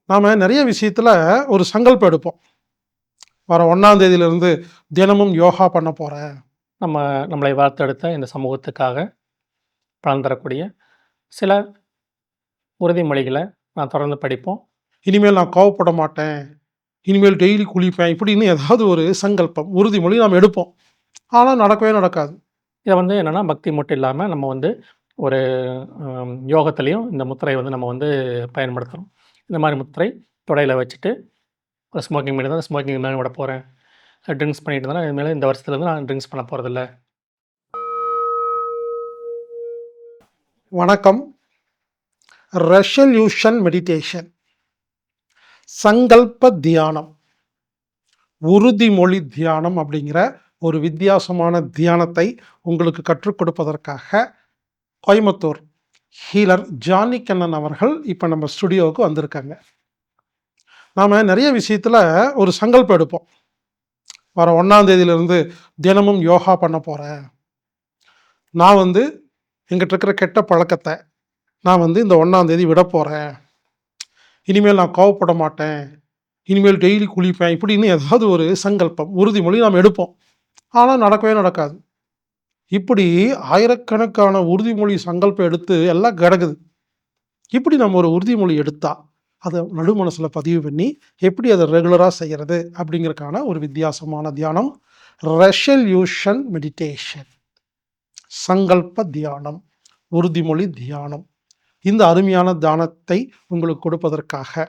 நாம் நிறைய விஷயத்தில் ஒரு சங்கல்பம் எடுப்போம். வர 1ஆம் தேதியிலிருந்து தினமும் யோகா பண்ண போகிறேன். நம்மளை வார்த்தெடுத்த இந்த சமூகத்துக்காக பலன் தரக்கூடிய சில உறுதிமொழிகளை நான் தொடர்ந்து படிப்போம். இனிமேல் நான் கோவப்பட மாட்டேன், இனிமேல் டெய்லி குளிப்பேன், இப்படின்னு ஏதாவது ஒரு சங்கல்பம் உறுதிமொழி நாம் எடுப்போம். ஆனால் நடக்கவே நடக்காது. இதை என்னென்னா பக்தி மட்டும் இல்லாமல் நம்ம ஒரு யோகத்திலையும் இந்த முத்திரை நம்ம பயன்படுத்துகிறோம். இந்த மாதிரி முத்திரை தொடையில் வச்சுட்டு ஒரு ஸ்மோக்கிங் பண்ணி தான் ஸ்மோக்கிங் மேலே விட போகிறேன், ட்ரிங்க்ஸ் பண்ணிட்டு இருந்தாலும் இதுமாரி இந்த வருஷத்துலேருந்து நான் ட்ரிங்க்ஸ் பண்ண போகிறதில்ல. வணக்கம். ரெசல்யூஷன் மெடிடேஷன், சங்கல்ப தியானம், உறுதிமொழி தியானம் அப்படிங்கிற ஒரு வித்தியாசமான தியானத்தை உங்களுக்கு கற்றுக் கொடுப்பதற்காக கோயம்புத்தூர் ஹீலர் ஜானி கண்ணன் அவர்கள் இப்போ நம்ம ஸ்டுடியோவுக்கு வந்திருக்காங்க. நாம் நிறைய விஷயத்தில் ஒரு சங்கல்பம் எடுப்போம். வர 1ஆம் தேதியிலிருந்து தினமும் யோகா பண்ண போகிறேன். நான் எங்கிட்ட இருக்கிற கெட்ட பழக்கத்தை நான் இந்த 1ஆம் தேதி விட போகிறேன். இனிமேல் நான் கோவப்பட மாட்டேன், இனிமேல் டெய்லி குளிப்பேன், இப்படின்னு ஏதாவது ஒரு சங்கல்பம் உறுதிமொழி நாம் எடுப்போம். ஆனால் நடக்கவே நடக்காது. இப்படி ஆயிரக்கணக்கான உறுதிமொழி சங்கல்பம் எடுத்து எல்லாம் கிடக்குது. இப்படி நம்ம ஒரு உறுதிமொழி எடுத்தால் அதை நடு மனசில் பதிவு பண்ணி எப்படி அதை ரெகுலராக செய்கிறது அப்படிங்கிறதுக்கான ஒரு வித்தியாசமான தியானம் ரெசல்யூஷன் மெடிடேஷன், சங்கல்ப தியானம், உறுதிமொழி தியானம். இந்த அருமையான தியானத்தை உங்களுக்கு கொடுப்பதற்காக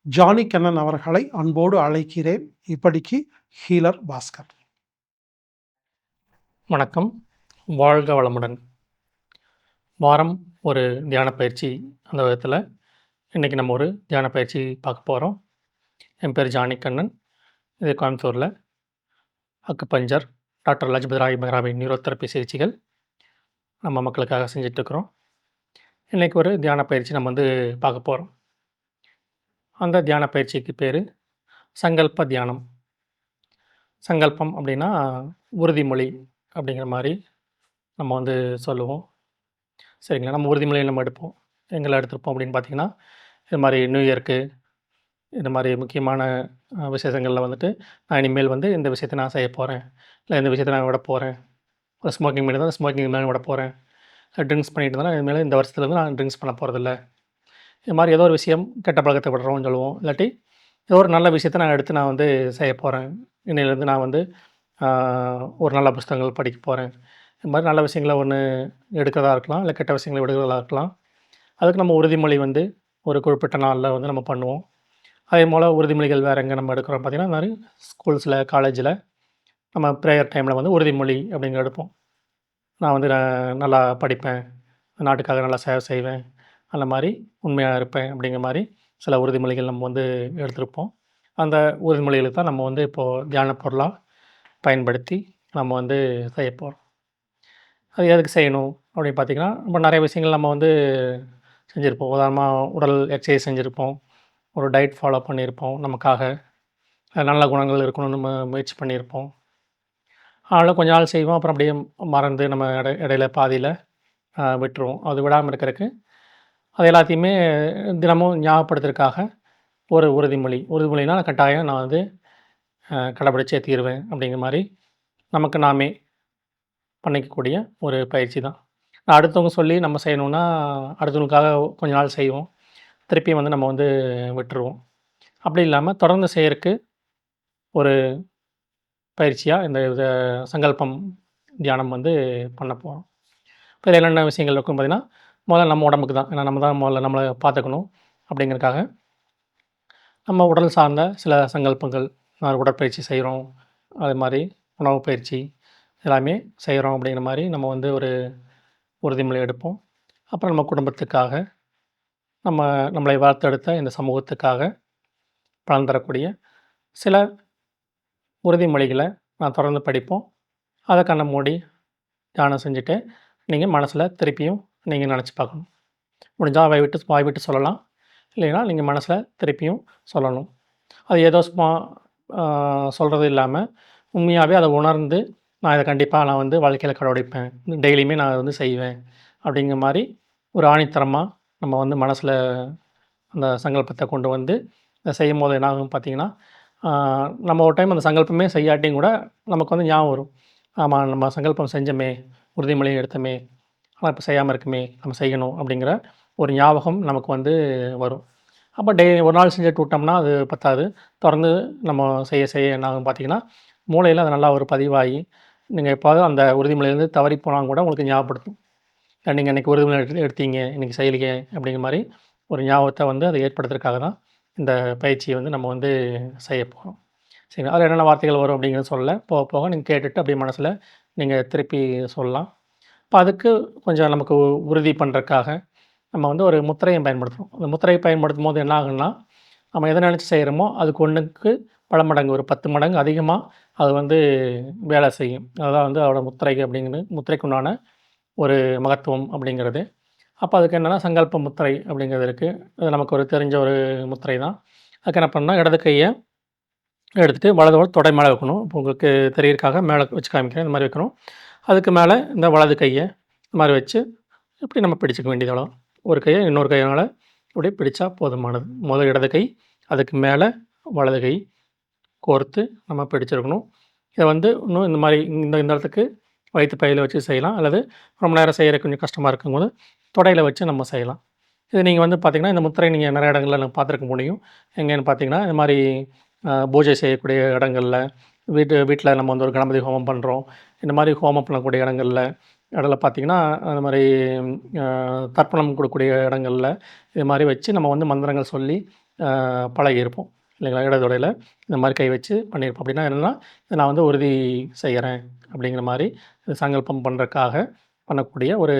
ஜானி கண்ணன் அவர்களை அன்போடு அழைக்கிறேன். இப்படிக்கு ஹீலர் பாஸ்கர். வணக்கம், வாழ்க வளமுடன். வாரம் ஒரு தியான பயிற்சி. அந்த விதத்தில் இன்றைக்கி நம்ம ஒரு தியான பயிற்சி பார்க்க போகிறோம். என் பேர் ஜானி கண்ணன். இது கோயம்புத்தூரில் அக்குபஞ்சர் டாக்டர் லஜபதி ராய் மெஹ்ராபின் நியூரோதெரப்பி சிகிச்சைகள் நம்ம மக்களுக்காக செஞ்சிட்ருக்கிறோம். இன்றைக்கி ஒரு தியான பயிற்சி நம்ம பார்க்க போகிறோம். அந்த தியான பயிற்சிக்கு பேர் சங்கல்ப தியானம். சங்கல்பம் அப்படின்னா உறுதிமொழி அப்படிங்கிற மாதிரி நம்ம சொல்லுவோம். சரிங்களா? நம்ம உறுதிமொழியை நம்ம எடுப்போம். எங்களை எடுத்திருப்போம் அப்படின்னு பார்த்திங்கன்னா, இது மாதிரி நியூ இயருக்கு, இந்த மாதிரி முக்கியமான விசேஷங்களில் நான் இனிமேல் இந்த விஷயத்தை நான் செய்ய போகிறேன், இல்லை இந்த விஷயத்தை நான் விட போகிறேன், ஒரு ஸ்மோக்கிங் பண்ணி தான் ஸ்மோக்கிங் மேலே விட போகிறேன், ட்ரிங்க்ஸ் பண்ணிட்டு இருந்தாலும் இதுமாரி இந்த வருஷத்துலேருந்து நான் ட்ரிங்க்ஸ் பண்ண போகிறதில்ல. இது மாதிரி ஏதோ ஒரு விஷயம் கெட்ட பழக்கத்தை விடுறோம்னு சொல்லுவோம். இல்லாட்டி ஏதோ ஒரு நல்ல விஷயத்தை நான் எடுத்து நான் செய்ய போகிறேன். இன்னையிலேருந்து நான் ஒரு நல்ல புத்தகங்கள் படிக்க போகிறேன். இது மாதிரி நல்ல விஷயங்களை ஒன்று எடுக்கிறதா இருக்கலாம், இல்லை கெட்ட விஷயங்களை விடுகிறதா இருக்கலாம். அதுக்கு நம்ம உறுதிமொழி ஒரு குறிப்பிட்ட நாளில் நம்ம பண்ணுவோம். அதே போல் உறுதிமொழிகள் வேறு எங்கே நம்ம எடுக்கிறோம் பார்த்திங்கன்னா, இந்த மாதிரி ஸ்கூல்ஸில், காலேஜில் நம்ம ப்ரேயர் டைமில் உறுதிமொழி அப்படிங்கிற எடுப்போம். நான் நல்லா படிப்பேன், நாட்டுக்காக நல்லா சேவை செய்வேன், அந்த மாதிரி உண்மையாக இருப்பேன் அப்படிங்கிற மாதிரி சில உறுதிமொழிகள் நம்ம எடுத்திருப்போம். அந்த உறுதிமொழிகளுக்கு தான் நம்ம இப்போது தியான பொருளாக பயன்படுத்தி நம்ம செய்ய போகிறோம். அது எதுக்கு செய்யணும் அப்படின்னு பார்த்திங்கன்னா, நம்ம நிறைய விஷயங்கள் நம்ம செஞ்சுருப்போம். உதாரணமாக உடல் எக்ஸசைஸ் செஞ்சுருப்போம், ஒரு டயட் ஃபாலோ பண்ணியிருப்போம், நமக்காக நல்ல குணங்கள் இருக்கணும்னு நம்ம முயற்சி பண்ணியிருப்போம். அதனால் கொஞ்ச நாள் செய்வோம், அப்புறம் அப்படியே மறந்து நம்ம இடையில பாதியில் விட்டுருவோம். அது விடாமல் இருக்கிறதுக்கு அது எல்லாத்தையுமே தினமும் ஞாபகப்படுத்துறதுக்காக ஒரு உறுதிமொழினா கட்டாயம் நான் கடைப்பிடிச்சே தீருவேன் அப்படிங்கிற மாதிரி நமக்கு நாமே பண்ணிக்கக்கூடிய ஒரு பயிற்சி தான். அடுத்தவங்க சொல்லி நம்ம செய்யணுன்னா அடுத்தவங்களுக்காக கொஞ்ச நாள் செய்வோம், திருப்பியும் நம்ம விட்டுருவோம். அப்படி இல்லாமல் தொடர்ந்து செய்கிறதுக்கு ஒரு பயிற்சியாக இந்த சங்கல்பம் தியானம் பண்ண போகிறோம். இப்போ இதில் என்னென்ன விஷயங்கள் இருக்கும் பார்த்திங்கன்னா, முதல்ல நம்ம உடம்புக்கு தான். ஏன்னா நம்ம தான் முதல்ல நம்மளை பார்த்துக்கணும். அப்படிங்கிறதுக்காக நம்ம உடல் சார்ந்த சில சங்கல்பங்கள், உடற்பயிற்சி செய்கிறோம், அது மாதிரி உணவு பயிற்சி எல்லாமே செய்கிறோம் அப்படிங்கிற மாதிரி நம்ம ஒரு உறுதிமொழி எடுப்போம். அப்புறம் நம்ம குடும்பத்துக்காக, நம்மளை வார்த்தெடுத்த இந்த சமூகத்துக்காக பலன் தரக்கூடிய சில உறுதிமொழிகளை நான் தொடர்ந்து படிப்போம். அதை கண்ணை மூடி தியானம் செஞ்சுட்டு நீங்கள் மனசில் திருப்பியும் நீங்கள் நினச்சி பார்க்கணும். முடிஞ்சால் வாய் விட்டு சொல்லலாம், இல்லைன்னா நீங்கள் மனசில் திருப்பியும் சொல்லணும். அது ஏதோ சும்மா சொல்கிறது இல்லாமல் உண்மையாகவே அதை உணர்ந்து நான் இதை கண்டிப்பாக நான் வாழ்க்கையில் கடைபிடிப்பேன், டெய்லியுமே நான் செய்வேன் அப்படிங்கிற மாரி ஒரு ஆணித்தரமா நம்ம வந்து மனசில் அந்த சங்கல்பத்தை கொண்டு வந்து இதை செய்யும்போது என்ன ஆகும் பார்த்தீங்கன்னா, நம்ம ஒரு டைம் அந்த சங்கல்பமே செய்யாட்டியும் கூட நமக்கு வந்து ஞாபகம் வரும். ஆமா, நம்ம சங்கல்பம் செஞ்சோமே, உறுதிமொழி எடுத்தோமே, ஆனா இப்போ செய்யாம இருக்கோமே, நம்ம செய்யணும் அப்படிங்கிற ஒரு ஞாபகம் நமக்கு வந்து வரும். அப்போ ஒரு நாள் செஞ்சுட்டு விட்டோம்னா அது பத்தாது. தொடர்ந்து நம்ம செய்ய செய்ய என்ன ஆகும் பார்த்தீங்கன்னா, மூளையில அது நல்லா ஒரு பதிவாகி, நீங்க எப்பாவது அந்த உறுதிமொழியிலேருந்து தவறி போனா கூட உங்களுக்கு ஞாபகப்படுத்தும். நீங்க அன்னைக்கு உறுதிமொழி எடுத்தீங்க, இன்னைக்கு செய்யலையே அப்படிங்கிற மாரி ஒரு ஞாபகத்த வந்து அதை ஏற்படுத்துறதுக்காக தான் இந்த பயிற்சியை வந்து நம்ம வந்து செய்ய போறோம். சரிங்களா? அதில என்னென்ன வார்த்தைகள் வரும் அப்படிங்கிறத சொல்லல. போக போக நீங்க கேட்டுட்டு அப்படியே மனசுல நீங்க திருப்பி சொல்லலாம். இப்ப அதுக்கு கொஞ்சம் நமக்கு உறுதி பண்றதுக்காக நம்ம வந்து ஒரு முத்திரையும் பயன்படுத்துறோம். அந்த முத்திரையை பயன்படுத்தும்போது என்ன ஆகும்னா, நம்ம எத நினைச்சு செய்றோமோ, அதுக்கு 1க்கு பல மடங்கு ஒரு 10 மடங்கு அதிகமா அது வந்து வேலை செய்யும். அதுதான் வந்து அதோட முத்திரை அப்படிங்கிறது முத்திரைக்கு உண்டான ஒரு மகத்துவம் அப்படிங்கிறது. அப்ப அதுக்கு என்னன்னா, சங்கல்ப முத்திரை அப்படிங்கிறது இருக்கு. அது நமக்கு ஒரு தெரிஞ்ச ஒரு முத்திரை தான். அதுக்கு என்ன பண்ணணும்னா, இடது கைய எடுத்துட்டு வலதோட தொடை மேல வைக்கணும். இப்போ உங்களுக்கு தெரியறதுக்காக மேல வச்சு காமிக்கிறேன். இந்த மாரி வைக்கணும். அதுக்கு மேல இந்த வலது கைய இந்த மாரி வச்சு, இப்படி நம்ம பிடிச்சுக்க வேண்டியது அவ்வளோதான். ஒரு கைய இன்னொரு கையினால இப்படியே பிடிச்சா போதுமானது. முதல் இடது கை, அதுக்கு மேல வலது கை கோர்த்து நம்ம பிடிச்சிருக்கணும். இத வந்து இன்னும் இந்த மாரி இந்த இந்த இடத்துக்கு வயித்து பையில வச்சு செய்யலாம். அல்லது ரொம்ப நேரம் செய்யறதுக்கு கொஞ்சம் கஷ்டமா இருக்கும்போது, தொடையில வச்சு நம்ம செய்யலாம். இது நீங்க வந்து பார்த்தீங்கன்னா, இந்த முத்திரை நீங்க நெறைய இடங்கள்ல பார்த்துருக்க முடியும். எங்கேன்னு பார்த்தீங்கன்னா, இந்த மாரி பூஜை செய்யக்கூடிய இடங்கள்ல, வீட்ல நம்ம வந்து ஒரு கணபதி ஹோமம் பண்றோம். இந்த மாரி ஹோமம் பண்ணக்கூடிய இடங்கள்ல பார்த்தீங்கன்னா, அந்த மாரி அ தர்ப்பணம் கொடுக்கக்கூடிய இடங்கள்ல, இது மாரி வச்சு நம்ம வந்து மந்திரங்கள் சொல்லி பழகியிருப்போம். இல்லைங்களா? இடது தொடையில இந்த மாரி கை வச்சு பண்ணியிருப்போம். அப்படின்னா என்னன்னா, இத நான் வந்து உறுதி செய்யறேன் அப்படிங்கிற மாரி சங்கல்பம் பண்றதுக்காக பண்ணக்கூடிய ஒரு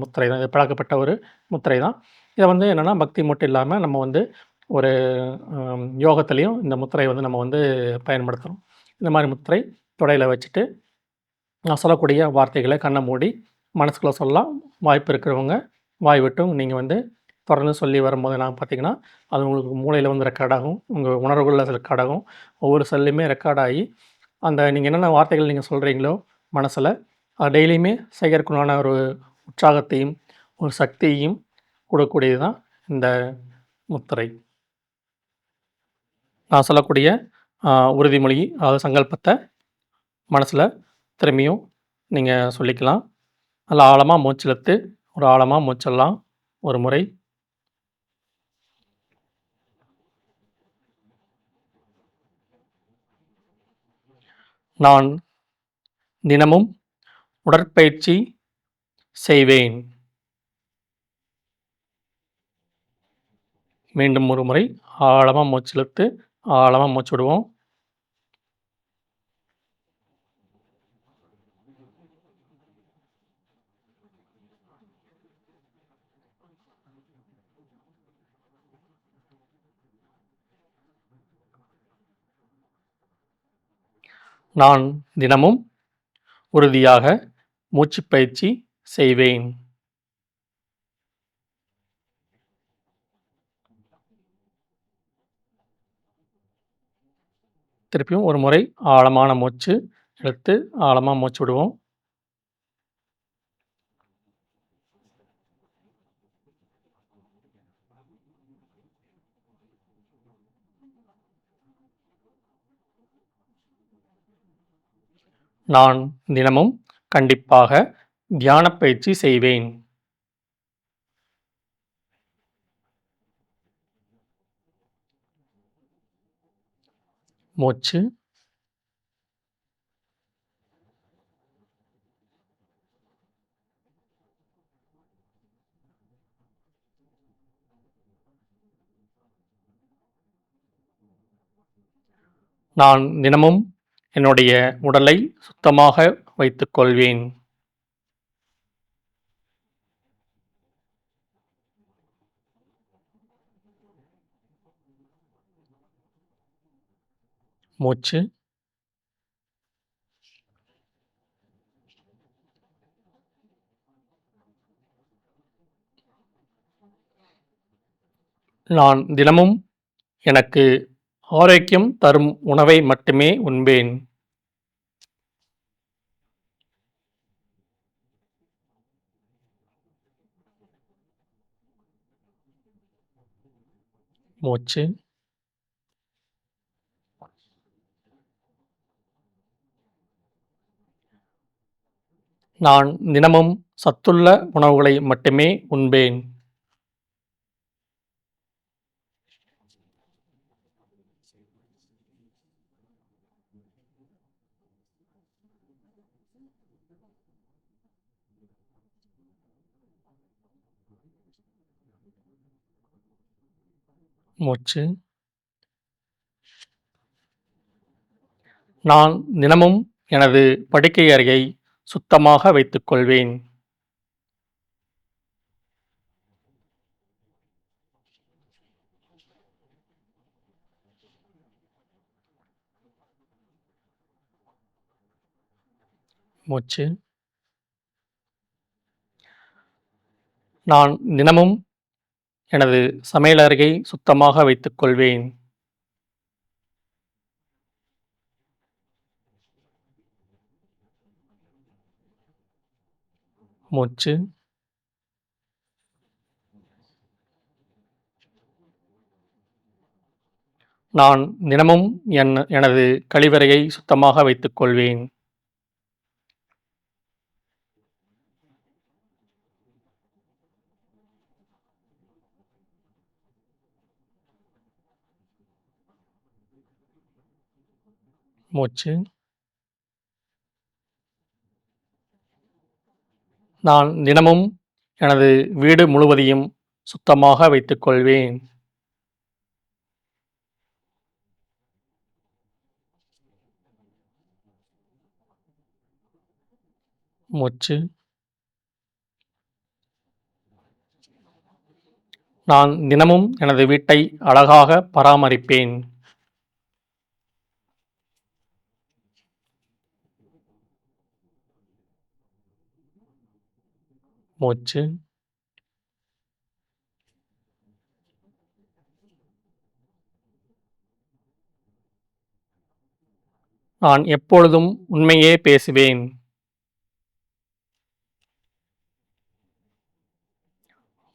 முத்திரை தான். இது பழக்கப்பட்ட ஒரு முத்திரை தான். இத வந்து என்னன்னா, பக்தி மட்டும் இல்லாம நம்ம வந்து ஒரு யோகத்திலயும் இந்த முத்திரைய வந்து நம்ம வந்து பயன்படுத்துறோம். இந்த மாரி முத்திரை தொடையில வச்சுட்டு, நான் சொல்லக்கூடிய வார்த்தைகள கண்ண மூடி மனசுக்குள்ள சொல்லலாம். வாய்ப்பு இருக்கிறவங்க வாய் விட்டும் நீங்க வந்து தொடர்ந்து சொல்லி வரும்போது என்ன பார்த்தீங்கன்னா, அது உங்களுக்கு மூளையில வந்து ரெக்கார்ட் ஆகும். உங்க உணர்வுகள்ல ரெக்கார்ட் ஆகும். ஒவ்வொரு செல்லுமே ரெக்கார்ட் ஆகி, அந்த நீங்க என்னென்ன வார்த்தைகள் நீங்க சொல்றீங்களோ மனசுல, அது டெய்லியுமே செய்யறதுக்குண்டான ஒரு உற்சாகத்தையும், ஒரு சக்தியையும் குடுக்கக்கூடியது தான் இந்த முத்திரை. நான் சொல்லக்கூடிய அ உறுதிமொழி, அதாவது சங்கல்பத்த மனசுல திரும்பியும் நீங்க சொல்லிக்கலாம். நல்லா ஆழமா மூச்சு இழுத்து, ஒரு ஆழமா மூச்சிடலாம். ஒரு முறை. நான் தினமும் உடற்பயிற்சி செய்வேன். மீண்டும் ஒரு முறை. ஆழமா மூச்சு இழுத்து, ஆழமா மூச்சு விடுவோம். நான் தினமும் உறுதியாக மூச்சுப் பயிற்சி செய்வேன். திருப்பியும் ஒரு முறை ஆழமான மூச்சு இழுத்து, ஆழமா மூச்சு விடுவோம். நான் தினமும் கண்டிப்பாக தியானப் பயிற்சி செய்வேன். மூச்சு. நான் தினமும் என்னுடைய உடலை சுத்தமாக வைத்துக் கொள்வேன். மூச்சு. நான் தினமும் எனக்கு ஆரோக்கியம் தரும் உணவை மட்டுமே உண்பேன். மூச்சு. நான் தினமும் சத்துள்ள உணவுகளை மட்டுமே உண்பேன். மூச்சு. நான் தினமும் எனது படுக்கை அறையை சுத்தமாக வைத்துக்கொள்வேன். மூச்சு. நான் தினமும் எனது சமையலறையை சுத்தமாக வைத்துக்கொள்வேன். மூச்சு. நான் தினமும் எனது கழிவறையை சுத்தமாக வைத்துக்கொள்வேன். மூச்சு. நான் தினமும் எனது வீடு முழுவதையும் சுத்தமாக வைத்துக்கொள்வேன். மூச்சு. நான் தினமும் எனது வீட்டை அழகாக பராமரிப்பேன். மூச்சு. நான் எப்பொழுதும் உண்மையே பேசுவேன்.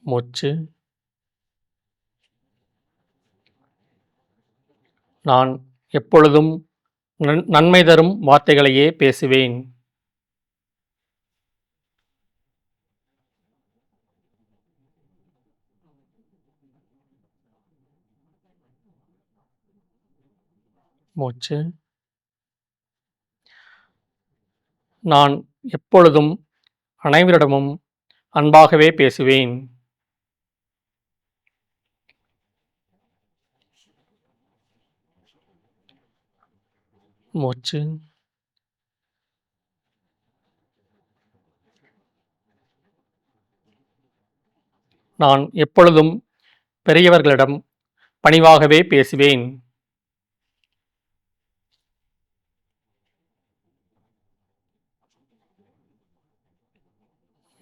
மூச்சு. நான் எப்பொழுதும் நன்மை தரும் வார்த்தைகளையே பேசுவேன். மூச்சு. நான் எப்பொழுதும் அனைவரிடமும் அன்பாகவே பேசுவேன். மூச்சு. நான் எப்பொழுதும் பெரியவர்களிடம் பணிவாகவே பேசுவேன்.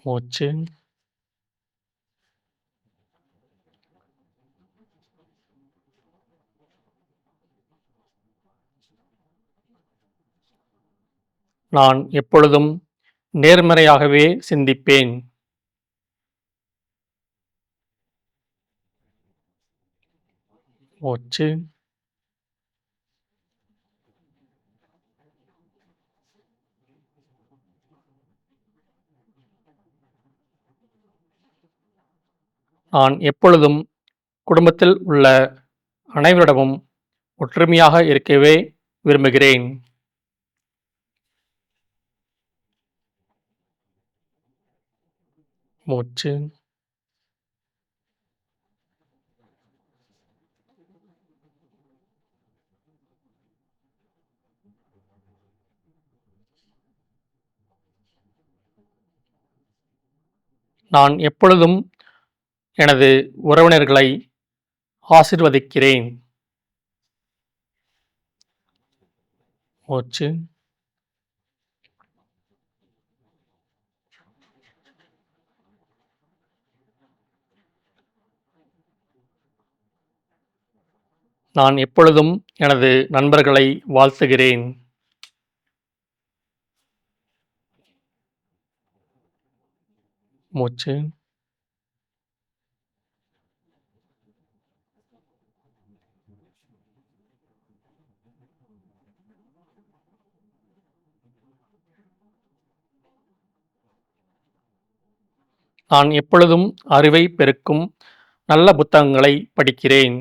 மூச்சு. நான் எப்பொழுதும் நேர்மறையாகவே சிந்திப்பேன். மூச்சு. நான் எப்பொழுதும் குடும்பத்தில் உள்ள அனைவரிடமும் ஒற்றுமையாக இருக்கவே விரும்புகிறேன். மூச்சு. நான் எப்பொழுதும் எனது உறவினர்களை ஆசிர்வதிக்கிறேன். மூச்சு. நான் எப்பொழுதும் எனது நண்பர்களை வாழ்த்துகிறேன். மூச்சு. நான் எப்பொழுதும் அறிவை பெருக்கும் நல்ல புத்தகங்களை படிக்கிறேன்.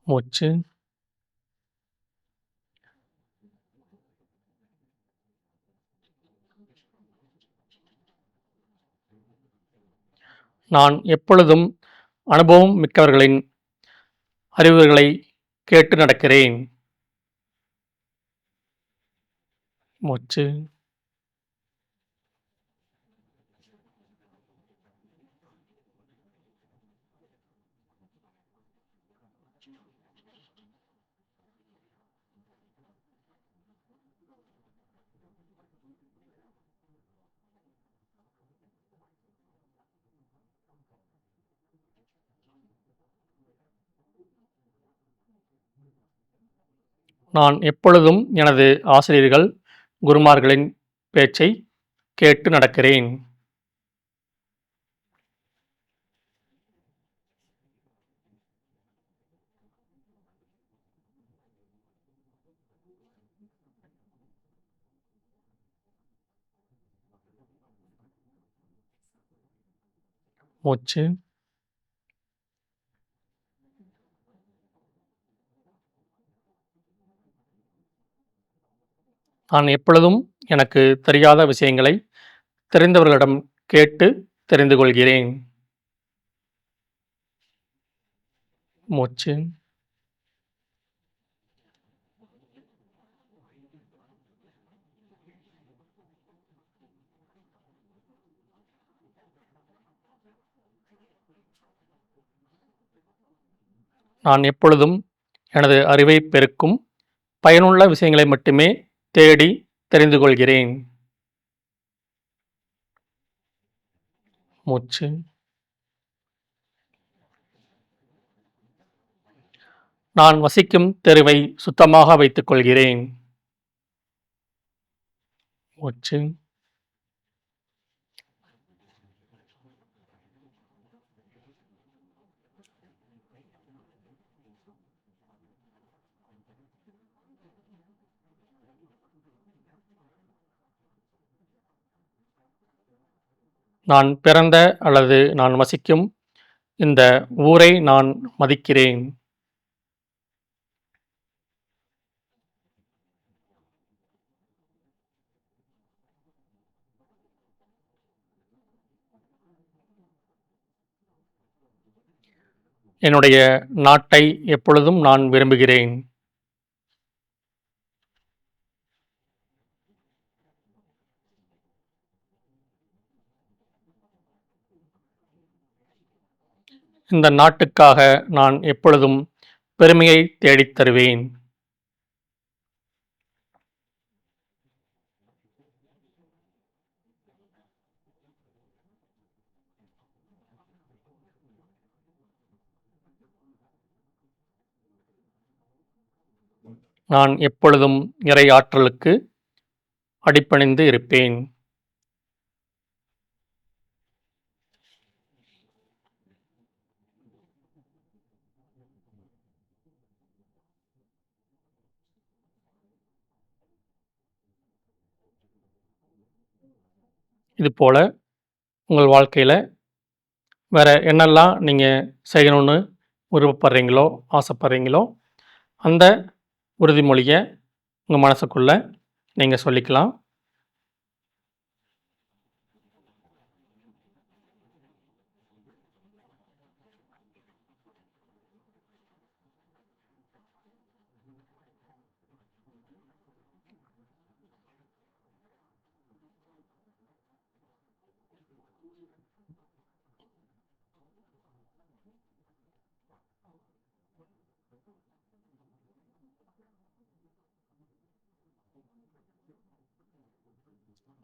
மூச்சு. நான் எப்பொழுதும் அனுபவம் மிக்கவர்களின் அறிவுரைகளை கேட்டு நடக்கிறேன். மூச்சு. நான் எப்பொழுதும் எனது ஆசிரியர்கள், குருமார்களின் பேச்சை கேட்டு நடக்கிறேன். மூச்சு. நான் எப்பொழுதும் எனக்கு தெரியாத விஷயங்களை தெரிந்தவர்களிடம் கேட்டு தெரிந்து கொள்கிறேன். மூச்சு. நான் எப்பொழுதும் எனது அறிவை பெருக்கும் பயனுள்ள விஷயங்களை மட்டுமே தேடி தெரிந்து கொள்கிறேன். மூச்சு. நான் வசிக்கும் தெருவை சுத்தமாக வைத்துக் கொள்கிறேன். மூச்சு. நான் பிறந்த அல்லது நான் வசிக்கும் இந்த ஊரை நான் மதிக்கிறேன். என்னுடைய நாட்டை எப்பொழுதும் நான் விரும்புகிறேன். இந்த நாட்டுக்காக நான் எப்பொழுதும் பெருமையை தேடித் தருவேன். நான் எப்பொழுதும் இறை ஆற்றலுக்கு அடிபணிந்து இருப்பேன். இதுபோல உங்கள் வாழ்க்கையில வேற என்னெல்லாம் நீங்க செய்யணும்னு விருப்பப்படுறீங்களோ, ஆசைப்படுறீங்களோ, அந்த உறுதிமொழிய உங்க மனசுக்குள்ள நீங்க சொல்லிக்கலாம்.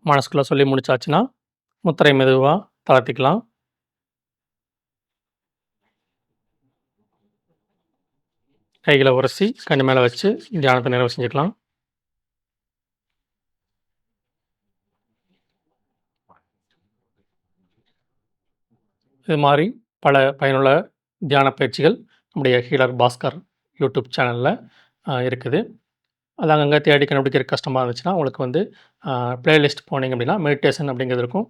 மனசுக்குள்ள சொல்லி முடிச்சாச்சுன்னா, முத்திரை மெதுவா தளர்த்திக்கலாம். கைகள உரசி கண்ணு மேல வச்சு தியானத்த நிறைவு செஞ்சுக்கலாம். இது மாதிரி பல பயனுள்ள தியான பயிற்சிகள் நம்முடைய ஹீலர் பாஸ்கர் யூடியூப் சேனலில் இருக்குது. அது அங்கங்கே தேடி கண்டுபிடிக்கிற கஷ்டமாக இருந்துச்சுன்னா உங்களுக்கு வந்து பிளேலிஸ்ட் போனீங்க அப்படின்னா மெடிடேஷன் அப்படிங்கிறது இருக்கும்.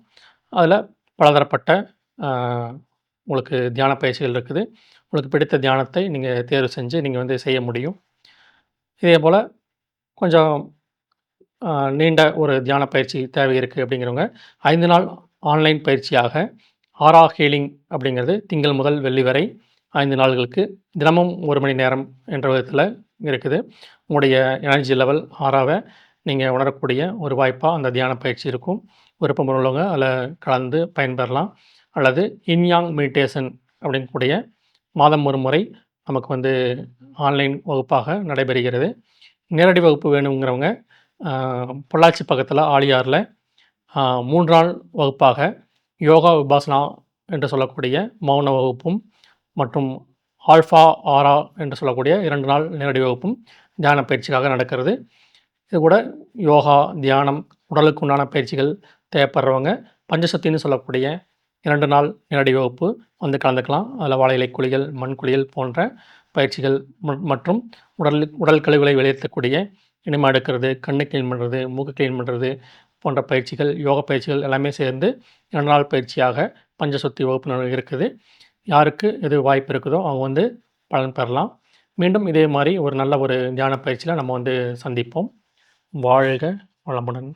அதில் பலதரப்பட்ட உங்களுக்கு தியான பயிற்சிகள் இருக்குது. உங்களுக்கு பிடித்த தியானத்தை நீங்கள் தேர்வு செஞ்சு நீங்கள் வந்து செய்ய முடியும். இதே போல் கொஞ்சம் நீண்ட ஒரு தியான பயிற்சி தேவை இருக்குது அப்படிங்கிறவங்க 5 நாள் ஆன்லைன் பயிற்சியாக ஆரா ஹீலிங் அப்படிங்கிறது திங்கள் முதல் வெள்ளி வரை 5 நாள்களுக்கு தினமும் 1 மணி நேரம் என்ற விதத்தில் இருக்குது. உங்களுடைய எனர்ஜி லெவல் ஆறாவை நீங்கள் உணரக்கூடிய ஒரு வாய்ப்பாக அந்த தியான பயிற்சி இருக்கும். விருப்பம் உள்ளவங்க அதில் கலந்து பயன்பெறலாம். அல்லது இன்யாங் மெடிடேஷன் அப்படிங்கக்கூடிய மாதம் ஒரு முறை நமக்கு வந்து ஆன்லைன் வகுப்பாக நடைபெறுகிறது. நேரடி வகுப்பு வேணுங்கிறவங்க பொள்ளாச்சி பக்கத்தில் ஆழியாரில் 3 நாள் வகுப்பாக யோகா விபாசனா என்று சொல்லக்கூடிய மௌன வகுப்பும் மற்றும் ஆல்ஃபா ஆரா என்று சொல்லக்கூடிய 2 நாள் நேரடி வகுப்பும் தியான பயிற்சிக்காக நடக்கிறது. இது கூட யோகா, தியானம், உடலுக்கு உண்டான பயிற்சிகள் தேவைப்படுறவங்க பஞ்சசக்தின்னு சொல்லக்கூடிய 2 நாள் நேரடி வகுப்பு வந்து கலந்துக்கலாம். அதில் வாழை இலை குளியல், மண் குளியல் போன்ற பயிற்சிகள் மற்றும் உடல் கழிவுகளை வெளியேற்றக்கூடிய இனிமா எடுக்கிறது, கண்ணு க்ளீன் பண்ணுறது, மூக்கு க்ளீன் பண்ணுறது போன்ற பயிற்சிகள், யோகா பயிற்சிகள் எல்லாமே சேர்ந்து 2 நாள் பயிற்சியாக பஞ்சசக்தி வகுப்பு இருக்குது. யாருக்கு எது வாய்ப்பு இருக்குதோ அவங்க வந்து பலன் பெறலாம். மீண்டும் இதே மாதிரி ஒரு நல்ல ஒரு தியான பயிற்சியில் நம்ம வந்து சந்திப்போம். வாழ்க வளமுடன்.